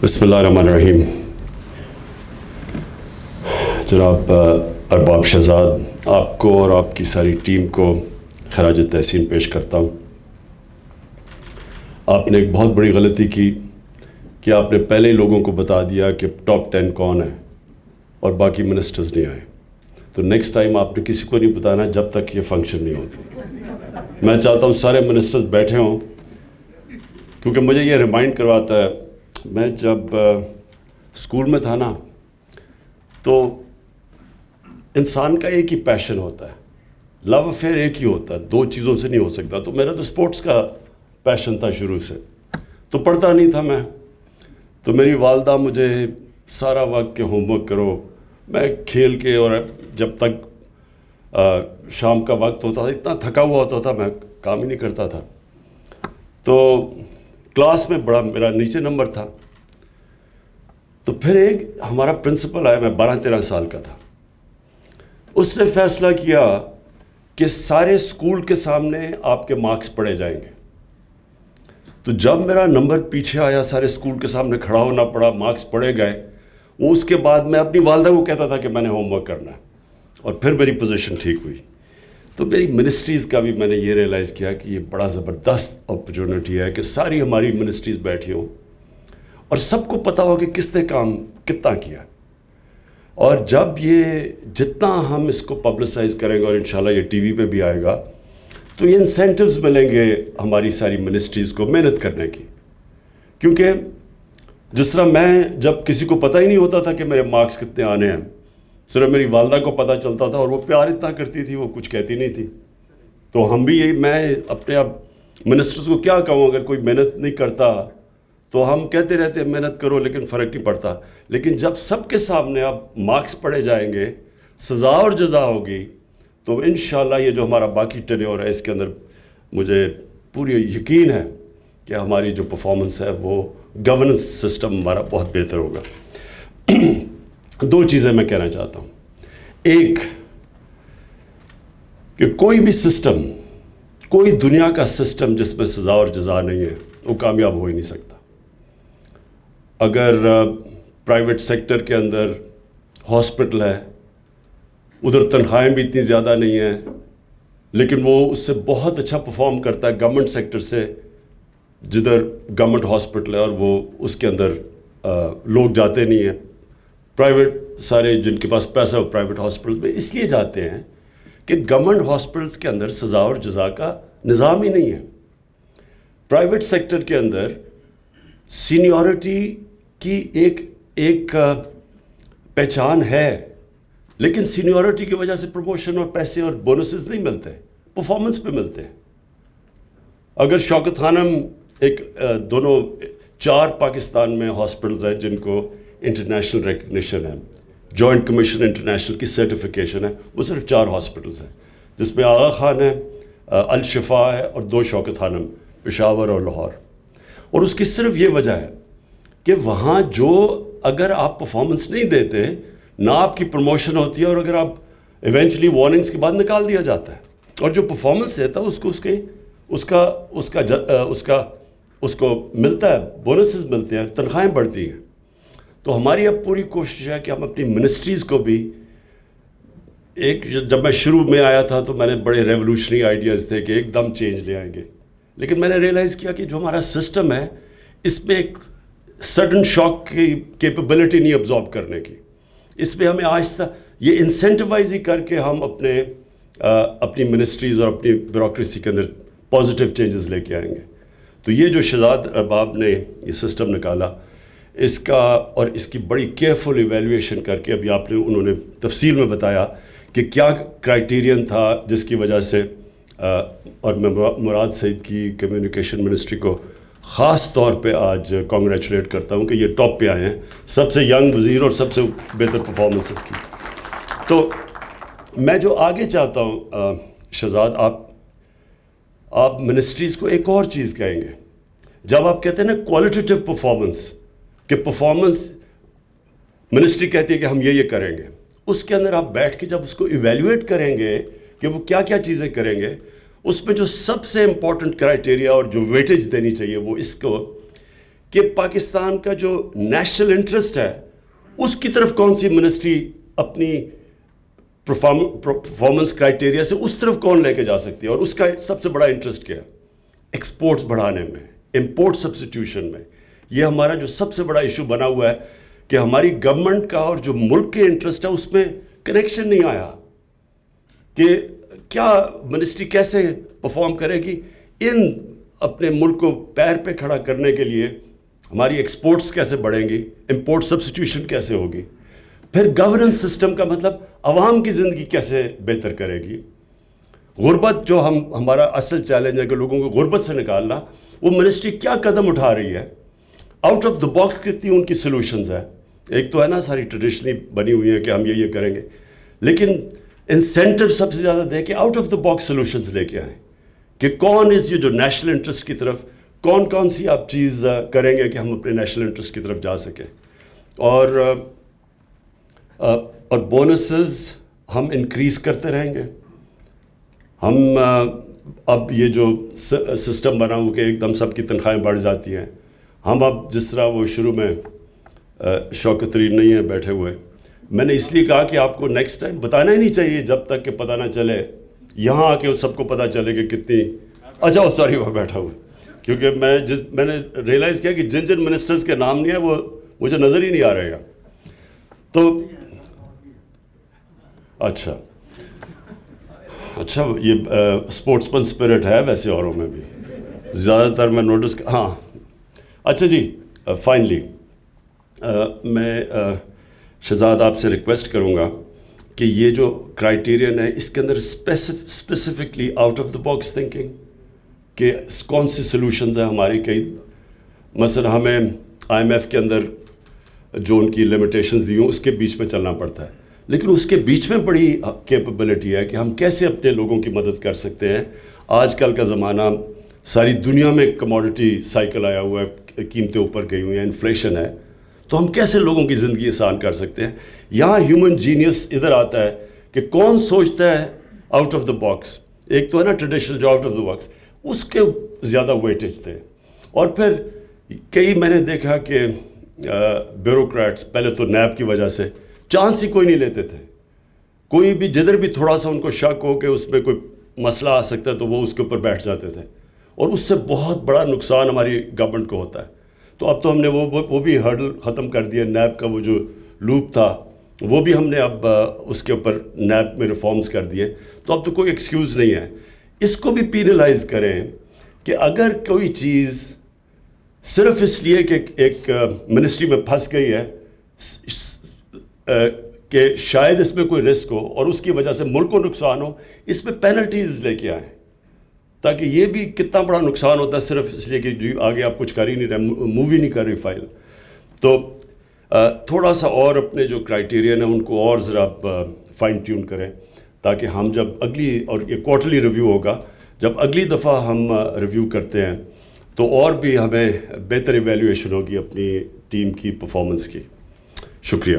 بسم اللہ الرحمن الرحیم. جناب ارباب شہزاد، آپ کو اور آپ کی ساری ٹیم کو خراج تحسین پیش کرتا ہوں. آپ نے ایک بہت بڑی غلطی کی کہ آپ نے پہلے ہی لوگوں کو بتا دیا کہ ٹاپ 10 کون ہے اور باقی منسٹرز نہیں آئے. تو نیکسٹ ٹائم آپ نے کسی کو نہیں بتانا جب تک یہ فنکشن نہیں ہوتی. میں چاہتا ہوں سارے منسٹرز بیٹھے ہوں، کیونکہ مجھے یہ ریمائنڈ کرواتا ہے. میں جب اسکول میں تھا نا، تو انسان کا ایک ہی پیشن ہوتا ہے، لو افیئر ایک ہی ہوتا ہے، دو چیزوں سے نہیں ہو سکتا. تو میرا تو اسپورٹس کا پیشن تھا شروع سے، تو پڑھتا نہیں تھا میں. تو میری والدہ مجھے سارا وقت کہ ہوم ورک کرو، میں کھیل کے، اور جب تک شام کا وقت ہوتا تھا اتنا تھکا ہوا ہوتا تھا میں کام ہی نہیں کرتا تھا. تو کلاس میں بڑا میرا نیچے نمبر تھا. تو پھر ایک ہمارا پرنسپل آیا، میں 12-13 سال کا تھا. اس نے فیصلہ کیا کہ سارے اسکول کے سامنے آپ کے مارکس پڑھے جائیں گے. تو جب میرا نمبر پیچھے آیا، سارے اسکول کے سامنے کھڑا ہونا پڑا، مارکس پڑھے گئے. وہ اس کے بعد میں اپنی والدہ کو کہتا تھا کہ میں نے ہوم ورک کرنا ہے، اور پھر میری پوزیشن ٹھیک ہوئی. تو میری منسٹریز کا بھی میں نے یہ ریئلائز کیا کہ یہ بڑا زبردست اپرچونٹی ہے کہ ساری ہماری منسٹریز بیٹھی ہوں اور سب کو پتہ ہو کہ کس نے کام کتنا کیا. اور جب یہ جتنا ہم اس کو پبلسائز کریں گے، اور انشاءاللہ یہ ٹی وی پہ بھی آئے گا، تو یہ انسینٹیوز ملیں گے ہماری ساری منسٹریز کو محنت کرنے کی. کیونکہ جس طرح میں جب کسی کو پتہ ہی نہیں ہوتا تھا کہ میرے مارکس کتنے آنے ہیں، صرف میری والدہ کو پتہ چلتا تھا، اور وہ پیار اتنا کرتی تھی، وہ کچھ کہتی نہیں تھی. تو ہم بھی یہی، میں اپنے اب منسٹرز کو کیا کہوں، اگر کوئی محنت نہیں کرتا تو ہم کہتے رہتے ہیں محنت کرو لیکن فرق نہیں پڑتا. لیکن جب سب کے سامنے اب مارکس پڑھے جائیں گے، سزا اور جزا ہوگی، تو انشاءاللہ یہ جو ہمارا باقی ٹینیور ہے اس کے اندر مجھے پوری یقین ہے کہ ہماری جو پرفارمنس ہے وہ گورننس سسٹم ہمارا بہت بہتر ہوگا. دو چیزیں میں کہنا چاہتا ہوں. ایک کہ کوئی بھی سسٹم، کوئی دنیا کا سسٹم جس میں سزا اور جزا نہیں ہے، وہ کامیاب ہو ہی نہیں سکتا. اگر پرائیویٹ سیکٹر کے اندر ہاسپٹل ہے، ادھر تنخواہیں بھی اتنی زیادہ نہیں ہیں، لیکن وہ اس سے بہت اچھا پرفارم کرتا ہے گورنمنٹ سیکٹر سے، جدھر گورنمنٹ ہاسپٹل ہے اور وہ اس کے اندر لوگ جاتے نہیں ہیں. پرائیویٹ سارے جن کے پاس پیسہ وہ پرائیویٹ ہاسپٹل میں اس لیے جاتے ہیں کہ گورنمنٹ ہاسپٹلس کے اندر سزا اور جزا کا نظام ہی نہیں ہے. پرائیویٹ سیکٹر کے اندر سینیورٹی کی ایک پہچان ہے، لیکن سینیورٹی کی وجہ سے پروموشن اور پیسے اور بونسز نہیں ملتے، پرفارمنس پہ ملتے ہیں. اگر شوکت خانم دونوں 4 پاکستان میں ہاسپٹلز ہیں جن کو انٹرنیشنل ریکگنیشن ہے، جوائنٹ کمیشن انٹرنیشنل کی سرٹیفیکیشن ہے، وہ صرف 4 ہاسپٹلز ہیں، جس میں آغا خان ہے، الشفا ہے، اور 2 شوکت خانم، پشاور اور لاہور. اور اس کی صرف یہ وجہ ہے کہ وہاں جو اگر آپ پرفارمنس نہیں دیتے، نہ آپ کی پروموشن ہوتی ہے، اور اگر آپ ایونچولی وارننگز کے بعد نکال دیا جاتا ہے. اور جو پرفارمنس دیتا ہے اس کو ملتا ہے، بونسز ملتے ہیں، تنخواہیں بڑھتی ہیں. تو ہماری اب پوری کوشش ہے کہ ہم اپنی منسٹریز کو بھی جب میں شروع میں آیا تھا تو میں نے بڑے ریولوشنری آئیڈیاز تھے کہ ایک دم چینج لے آئیں گے، لیکن میں نے ریئلائز کیا کہ جو ہمارا سسٹم ہے اس میں ایک سڈن شاک کی کیپیبلٹی نہیں ابزارب کرنے کی. اس میں ہمیں آہستہ یہ انسینٹیوائز ہی کر کے ہم اپنی منسٹریز اور اپنی بیوروکریسی کے اندر پازیٹیو چینجز لے کے آئیں گے. تو یہ جو شہزاد ارباب نے یہ سسٹم نکالا، اس کا اور اس کی بڑی کیئرفل ایویلیویشن کر کے ابھی انہوں نے تفصیل میں بتایا کہ کیا کرائیٹیرین تھا جس کی وجہ سے، اور میں مراد سعید کی کمیونیکیشن منسٹری کو خاص طور پہ آج کانگریچولیٹ کرتا ہوں کہ یہ ٹاپ پہ آئے ہیں، سب سے ینگ وزیر اور سب سے بہتر پرفارمنسز کی. تو میں جو آگے چاہتا ہوں شہزاد، آپ منسٹریز کو ایک اور چیز کہیں گے. جب آپ کہتے ہیں نا کوالٹیٹیو پرفارمنس، کہ پرفارمنس منسٹری کہتی ہے کہ ہم یہ کریں گے، اس کے اندر آپ بیٹھ کے جب اس کو ایویلیویٹ کریں گے کہ وہ کیا کیا چیزیں کریں گے، اس میں جو سب سے امپورٹنٹ کرائیٹیریا اور جو ویٹیج دینی چاہیے وہ اس کو کہ پاکستان کا جو نیشنل انٹرسٹ ہے اس کی طرف کون سی منسٹری اپنی پرفارمنس کرائٹیریا سے اس طرف کون لے کے جا سکتی ہے, اور اس کا سب سے بڑا انٹرسٹ کیا ہے؟ ایکسپورٹس بڑھانے میں, امپورٹ سبسٹیوشن میں. یہ ہمارا جو سب سے بڑا ایشو بنا ہوا ہے کہ ہماری گورنمنٹ کا اور جو ملک کے انٹرسٹ ہے اس میں کنیکشن نہیں آیا کہ کیا منسٹری کیسے پرفارم کرے گی ان اپنے ملک کو پیر پہ کھڑا کرنے کے لیے. ہماری ایکسپورٹس کیسے بڑھیں گی, امپورٹ سبسٹیوشن کیسے ہوگی, پھر گورننس سسٹم کا مطلب عوام کی زندگی کیسے بہتر کرے گی. غربت جو ہمارا اصل چیلنج ہے کہ لوگوں کو غربت سے نکالنا, وہ منسٹری کیا قدم اٹھا رہی ہے, آؤٹ آف دا باکس کتنی ان کی سلوشنز ہیں. ایک تو ہے نا ساری ٹریڈیشنلی بنی ہوئی ہیں کہ ہم یہ کریں گے, لیکن انسینٹیو سب سے زیادہ دے کے out of the box solutions لے کے آئیں کہ کون از یہ جو نیشنل انٹرسٹ کی طرف کون سی آپ چیز کریں گے کہ ہم اپنے نیشنل انٹرسٹ کی طرف جا سکیں. اور بونسز ہم انکریز کرتے رہیں گے. ہم اب یہ جو سسٹم بنا ہو کہ ایک دم سب کی تنخواہیں بڑھ جاتی ہیں, ہم اب جس طرح وہ شروع میں شوکت ترین نہیں ہیں بیٹھے ہوئے, میں نے اس لیے کہا کہ آپ کو نیکسٹ ٹائم بتانا ہی نہیں چاہیے جب تک کہ پتہ نہ چلے, یہاں آ کے سب کو پتہ چلے کہ کتنی اچھا سوری وہ بیٹھا ہوا, کیونکہ میں نے ریئلائز کیا کہ جن منسٹرز کے نام نہیں ہے وہ مجھے نظر ہی نہیں آ رہے گا. تو اچھا یہ اسپورٹس مین اسپرٹ ہے ویسے اوروں میں بھی زیادہ تر میں نوٹس. ہاں اچھا جی, فائنلی میں شہزاد آپ سے ریکویسٹ کروں گا کہ یہ جو کرائٹیرین ہے اس کے اندر specifically out of the box thinking کہ کون سی سلوشنز ہیں ہماری. کئی مثلا ہمیں آئی ایم ایف کے اندر جو ان کی لمیٹیشنز دی ہوں اس کے بیچ میں چلنا پڑتا ہے, لیکن اس کے بیچ میں بڑی کیپبلٹی ہے کہ ہم کیسے اپنے لوگوں کی مدد کر سکتے ہیں. آج کل کا زمانہ ساری دنیا میں کموڈٹی سائیکل آیا ہوا ہے, قیمتیں اوپر گئی ہوئی ہیں, انفلیشن ہے, تو ہم کیسے لوگوں کی زندگی آسان کر سکتے ہیں. یہاں ہیومن جینیس ادھر آتا ہے کہ کون سوچتا ہے آؤٹ آف دا باکس. ایک تو ہے نا ٹریڈیشنل جو آؤٹ آف دا باکس, اس کے زیادہ ویٹیج تھے. اور پھر کئی میں نے دیکھا کہ بیوروکریٹس پہلے تو نیب کی وجہ سے چانس ہی کوئی نہیں لیتے تھے. کوئی بھی جدھر بھی تھوڑا سا ان کو شک ہو کہ اس میں کوئی مسئلہ آ سکتا ہے تو وہ اس کے اوپر بیٹھ جاتے تھے, اور اس سے بہت بڑا نقصان ہماری گورنمنٹ کو ہوتا ہے. تو اب تو ہم نے وہ بھی ہرڈل ختم کر دیا. نیب کا وہ جو لوپ تھا وہ بھی ہم نے اب اس کے اوپر نیب میں ریفارمز کر دیے, تو اب تو کوئی ایکسکیوز نہیں ہے. اس کو بھی پینلائز کریں کہ اگر کوئی چیز صرف اس لیے کہ ایک منسٹری میں پھنس گئی ہے کہ شاید اس میں کوئی رسک ہو اور اس کی وجہ سے ملک کو نقصان ہو, اس میں پینلٹیز لے کے آئیں, تاکہ یہ بھی کتنا بڑا نقصان ہوتا ہے صرف اس لیے کہ جی آگے آپ کچھ کر ہی نہیں رہے, مووی نہیں کر رہی فائل. تو تھوڑا سا اور اپنے جو کرائٹیرین ہیں ان کو اور ذرا آپ فائن ٹیون کریں, تاکہ ہم جب اگلی, اور یہ کوارٹرلی ریویو ہوگا, جب اگلی دفعہ ہم ریویو کرتے ہیں تو اور بھی ہمیں بہتر ایویلیویشن ہوگی اپنی ٹیم کی پرفارمنس کی. شکریہ.